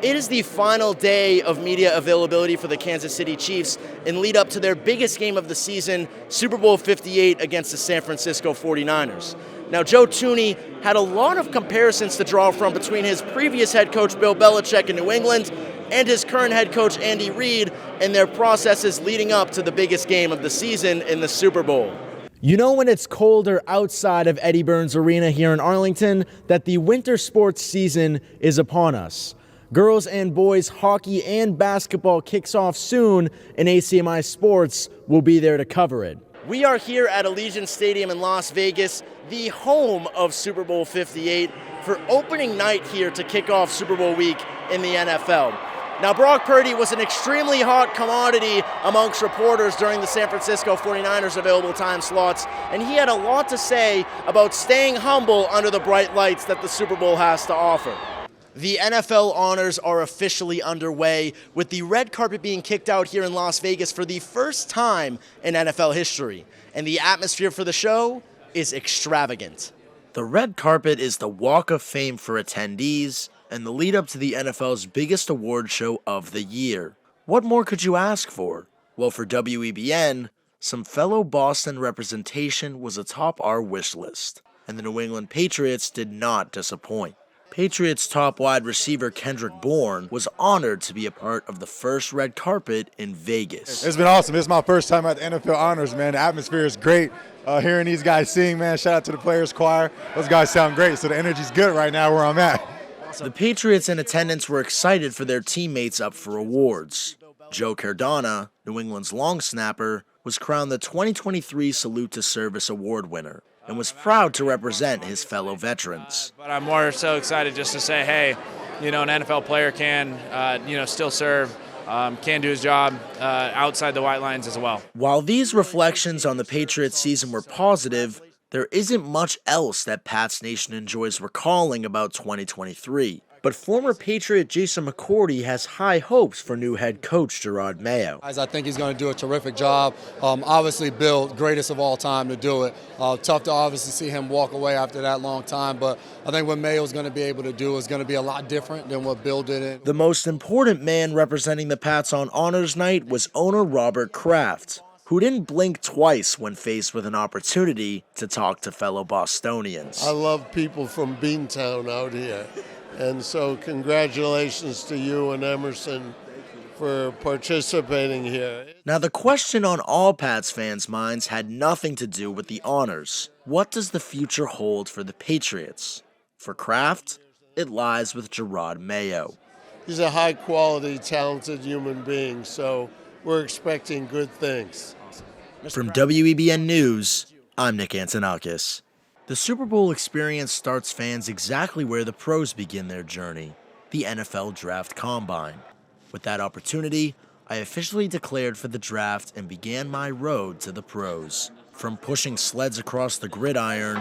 It is the final day of media availability for the Kansas City Chiefs in lead up to their biggest game of the season, Super Bowl 58 against the San Francisco 49ers. Now, Joe Thuney had a lot of comparisons to draw from between his previous head coach, Bill Belichick in New England, and his current head coach, Andy Reid, and their processes leading up to the biggest game of the season in the Super Bowl. You know when it's colder outside of Eddie Burns Arena here in Arlington that the winter sports season is upon us. Girls and boys hockey and basketball kicks off soon, and ACMI Sports will be there to cover it. We are here at Allegiant Stadium in Las Vegas, the home of Super Bowl 58, for opening night here to kick off Super Bowl week in the NFL. Now, Brock Purdy was an extremely hot commodity amongst reporters during the San Francisco 49ers available time slots, and he had a lot to say about staying humble under the bright lights that the Super Bowl has to offer. The NFL honors are officially underway, with the red carpet being kicked out here in Las Vegas for the first time in NFL history. And the atmosphere for the show is extravagant. The red carpet is the walk of fame for attendees and the lead up to the NFL's biggest award show of the year. What more could you ask for? Well, for WEBN, some fellow Boston representation was atop our wish list, and the New England Patriots did not disappoint. Patriots top wide receiver Kendrick Bourne was honored to be a part of the first red carpet in Vegas. It's been awesome. It's my first time at the NFL Honors, man. The atmosphere is great. Hearing these guys sing, man, shout out to the Players Choir. Those guys sound great, so the energy's good right now where I'm at. The Patriots in attendance were excited for their teammates up for awards. Joe Cardona, New England's long snapper, was crowned the 2023 Salute to Service Award winner and was proud to represent his fellow veterans. But I'm more so excited just to say, hey, an NFL player can, still serve, can do his job outside the white lines as well. While these reflections on the Patriots season were positive, there isn't much else that Pats Nation enjoys recalling about 2023. But former Patriot Jason McCourty has high hopes for new head coach Gerard Mayo. I think he's going to do a terrific job. Obviously, Bill, greatest of all time to do it. Tough to obviously see him walk away after that long time, but I think what Mayo's going to be able to do is going to be a lot different than what Bill did. The most important man representing the Pats on Honors Night was owner Robert Kraft, who didn't blink twice when faced with an opportunity to talk to fellow Bostonians. I love people from Beantown out here. And so congratulations to you and Emerson for participating here. Now, the question on all Pats fans' minds had nothing to do with the honors. What does the future hold for the Patriots? For Kraft, it lies with Gerard Mayo. He's a high-quality, talented human being, so we're expecting good things. From WEBN News, I'm Nick Antonakas. The Super Bowl experience starts fans exactly where the pros begin their journey, the NFL Draft Combine. With that opportunity, I officially declared for the draft and began my road to the pros. From pushing sleds across the gridiron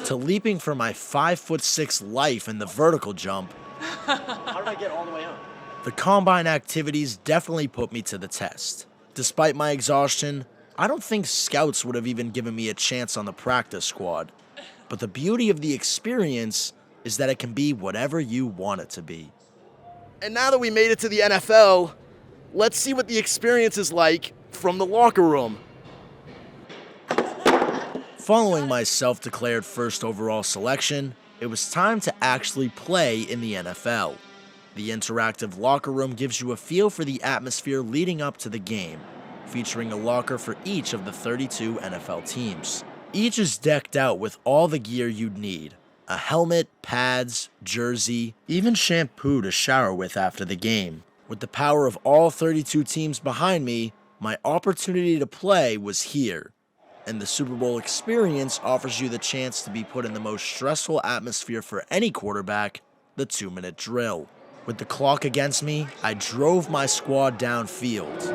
to leaping for my 5'6" life in the vertical jump. How did I get all the way up? The combine activities definitely put me to the test. Despite my exhaustion, I don't think scouts would have even given me a chance on the practice squad. But the beauty of the experience is that it can be whatever you want it to be. And now that we made it to the NFL, let's see what the experience is like from the locker room. Following my self-declared first overall selection, it was time to actually play in the NFL. The interactive locker room gives you a feel for the atmosphere leading up to the game, featuring a locker for each of the 32 NFL teams. Each is decked out with all the gear you'd need: a helmet, pads, jersey, even shampoo to shower with after the game. With the power of all 32 teams behind me, my opportunity to play was here. And the Super Bowl experience offers you the chance to be put in the most stressful atmosphere for any quarterback, the 2-minute drill. With the clock against me, I drove my squad downfield.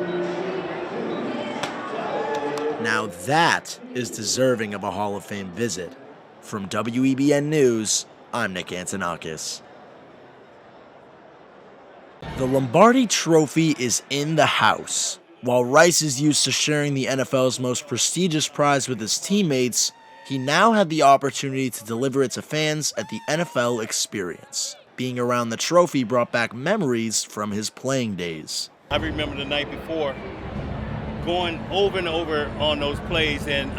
Now that is deserving of a Hall of Fame visit. From WEBN News, I'm Nick Antonakas. The Lombardi Trophy is in the house. While Rice is used to sharing the NFL's most prestigious prize with his teammates, he now had the opportunity to deliver it to fans at the NFL Experience. Being around the trophy brought back memories from his playing days. I remember the night before going over and over on those plays, and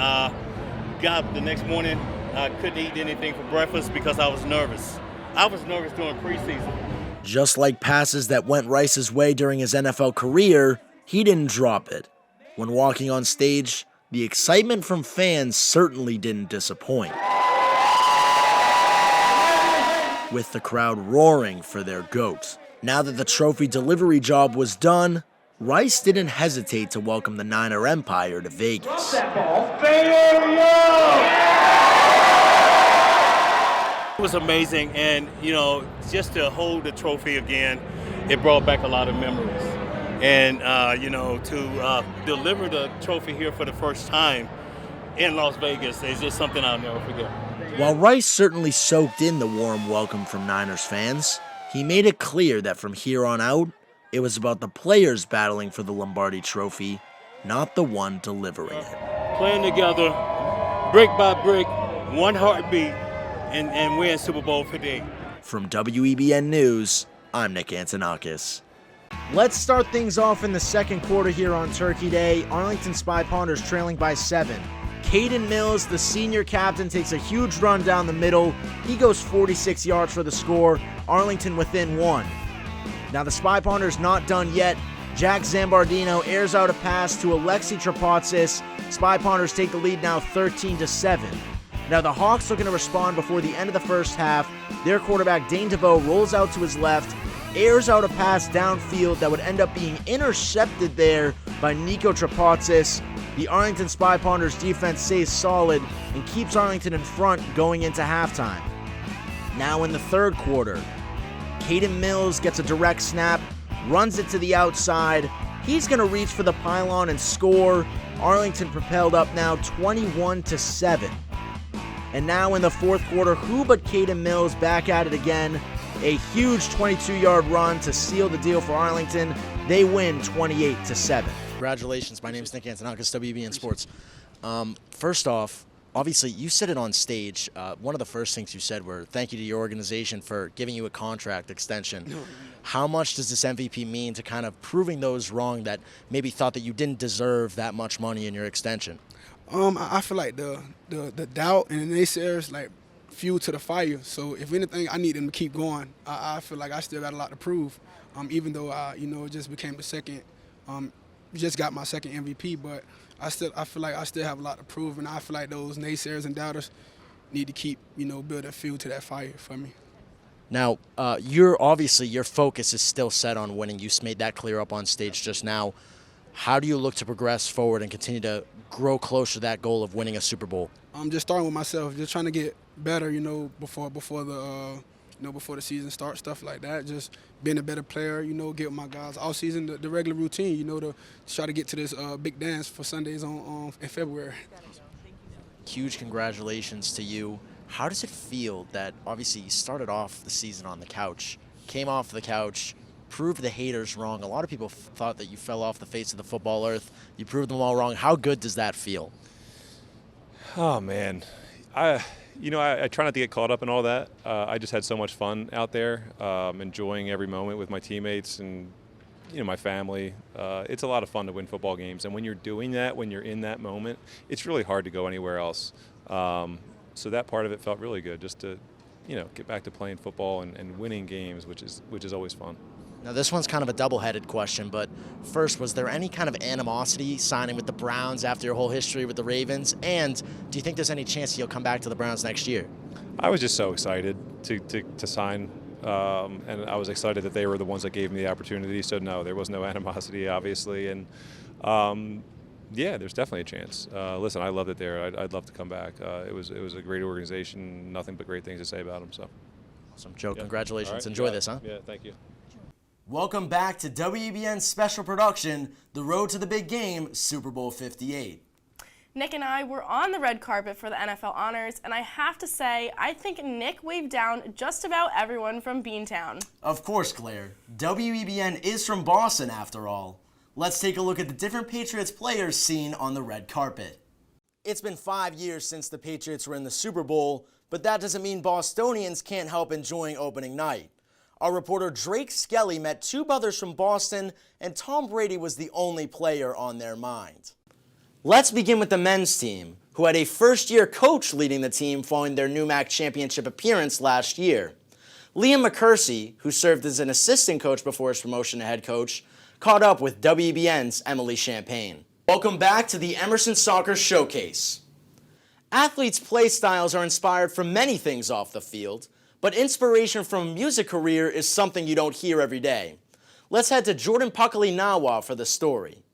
got up the next morning. I couldn't eat anything for breakfast because I was nervous. I was nervous during preseason. Just like passes that went Rice's way during his NFL career, he didn't drop it. When walking on stage, the excitement from fans certainly didn't disappoint, with the crowd roaring for their GOAT. Now that the trophy delivery job was done, Rice didn't hesitate to welcome the Niner Empire to Vegas. It was amazing, and just to hold the trophy again, it brought back a lot of memories. And to deliver the trophy here for the first time in Las Vegas is just something I'll never forget. While Rice certainly soaked in the warm welcome from Niners fans, he made it clear that from here on out, it was about the players battling for the Lombardi Trophy, not the one delivering it. Playing together, brick by brick, one heartbeat, and win Super Bowl 58. From WEBN News, I'm Nick Antonakas. Let's start things off in the second quarter here on Turkey Day. Arlington Spy Ponders trailing by 7. Caden Mills, the senior captain, takes a huge run down the middle. He goes 46 yards for the score. Arlington within 1. Now the Spy Ponders not done yet. Jack Zambardino airs out a pass to Alexi Trapatsis. Spy Ponders take the lead now 13-7. Now the Hawks are going to respond before the end of the first half. Their quarterback Dane DeVoe rolls out to his left, airs out a pass downfield that would end up being intercepted there by Nico Trapatsis. The Arlington Spy Ponders defense stays solid and keeps Arlington in front going into halftime. Now in the third quarter, Caden Mills gets a direct snap, runs it to the outside. He's going to reach for the pylon and score. Arlington propelled up now 21-7. And now in the fourth quarter, who but Caden Mills back at it again. A huge 22-yard run to seal the deal for Arlington. They win 28-7. Congratulations. My name is Nick Antonakas, WBN Sports. First off, obviously, you said it on stage. One of the first things you said were thank you to your organization for giving you a contract extension. How much does this MVP mean to kind of proving those wrong that maybe thought that you didn't deserve that much money in your extension? I feel like the doubt and the naysayers like fuel to the fire. So if anything, I need them to keep going. I feel like I still got a lot to prove. Even though it just became the second, just got my second MVP, but I feel like I still have a lot to prove, and I feel like those naysayers and doubters need to keep building fuel to that fire for me. Now, your focus is still set on winning. You made that clear up on stage just now. How do you look to progress forward and continue to grow closer to that goal of winning a Super Bowl? I'm just starting with myself, just trying to get better, before the season starts, stuff like that. Just being a better player, get with my guys all season, the regular routine, to try to get to this big dance for Sundays in February. Huge congratulations to you. How does it feel that obviously you started off the season on the couch, came off the couch, proved the haters wrong? A lot of people thought that you fell off the face of the football earth. You proved them all wrong. How good does that feel? Oh, man. I try not to get caught up in all that. I just had so much fun out there, enjoying every moment with my teammates and, my family. It's a lot of fun to win football games. And when you're doing that, when you're in that moment, it's really hard to go anywhere else. So that part of it felt really good, just to, get back to playing football and winning games, which is always fun. Now, this one's kind of a double-headed question, but first, was there any kind of animosity signing with the Browns after your whole history with the Ravens? And do you think there's any chance you'll come back to the Browns next year? I was just so excited to sign, and I was excited that they were the ones that gave me the opportunity. So, no, there was no animosity, obviously. And, yeah, there's definitely a chance. Listen, I loved it there. I'd love to come back. It was a great organization, nothing but great things to say about them. So. Awesome. Joe, yeah. Congratulations. Right. Enjoy this, huh? Yeah, thank you. Welcome back to WEBN's special production, The Road to the Big Game, Super Bowl 58. Nick and I were on the red carpet for the NFL honors, and I have to say, I think Nick waved down just about everyone from Beantown. Of course, Claire. WEBN is from Boston, after all. Let's take a look at the different Patriots players seen on the red carpet. It's been 5 years since the Patriots were in the Super Bowl, but that doesn't mean Bostonians can't help enjoying opening night. Our reporter Drake Skelly met two brothers from Boston, and Tom Brady was the only player on their mind. Let's begin with the men's team, who had a first-year coach leading the team following their NEWMAC championship appearance last year. Liam McCursey, who served as an assistant coach before his promotion to head coach, caught up with WBN's Emily Champagne. Welcome back to the Emerson Soccer Showcase. Athletes' play styles are inspired from many things off the field, but inspiration from a music career is something you don't hear every day. Let's head to Jordan Pakalinawa for the story.